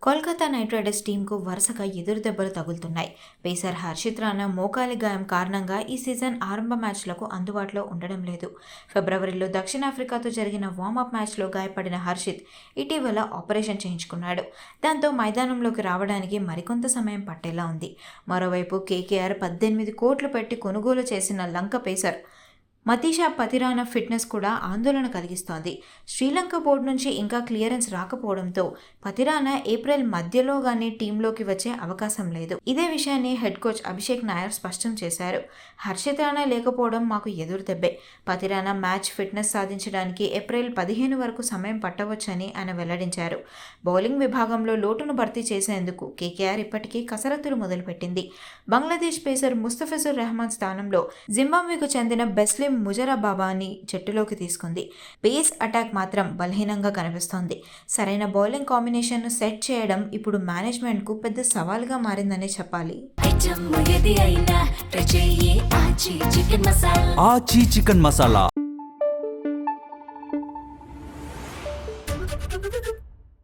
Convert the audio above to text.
Kolkata night riders టీంకు వరుసగా ఎదురుదెబ్బలు తగులుతున్నాయి. Pacer Harshit Rana మోకాలి గాయం కారణంగా ఈ సీజన్ ఆరంభ మ్యాచ్లకు అందుబాటులో ఉండడం లేదు. ఫిబ్రవరిలో దక్షిణాఫ్రికాతో జరిగిన వార్మప్ మ్యాచ్లో గాయపడిన హర్షిత్ ఇటీవల ఆపరేషన్ చేయించుకున్నాడు. దాంతో మైదానంలోకి రావడానికి మరికొంత సమయం పట్టేలా ఉంది. మరోవైపు కేకేఆర్ 18 కోట్లు పెట్టి కొనుగోలు చేసిన లంక పేసర్ మతీషా పతిరానా ఫిట్నెస్ కూడా ఆందోళన కలిగిస్తోంది. శ్రీలంక బోర్డు నుంచి ఇంకా క్లియరెన్స్ రాకపోవడంతో పతిరానా ఏప్రిల్ మధ్యలోగానే టీంలోకి వచ్చే అవకాశం లేదు. ఇదే విషయాన్ని హెడ్ కోచ్ అభిషేక్ నాయర్ స్పష్టం చేశారు. హర్షిత్ రాణా లేకపోవడం మాకు ఎదురు దెబ్బే. పతిరానా మ్యాచ్ ఫిట్నెస్ సాధించడానికి ఏప్రిల్ 15 వరకు సమయం పట్టవచ్చని ఆయన వెల్లడించారు. బౌలింగ్ విభాగంలో లోటును భర్తీ చేసేందుకు కేకేఆర్ ఇప్పటికీ కసరత్తులు మొదలుపెట్టింది. బంగ్లాదేశ్ పేసర్ ముస్తఫిజుర్ రెహమాన్ స్థానంలో జింబాబ్వేకు చెందిన బెస్లిం ముజరబాబాని జట్టులోకి తీసుకుంది. పేస్ అటాక్ మాత్రం బలహీనంగా కనిపిస్తోంది. సరైన బౌలింగ్ కాంబినేషన్ను సెట్ చేయడం ఇప్పుడు మేనేజ్మెంట్కు పెద్ద సవాల్గా మారిందనే చెప్పాలి. ఆచి చికెన్ మసాలా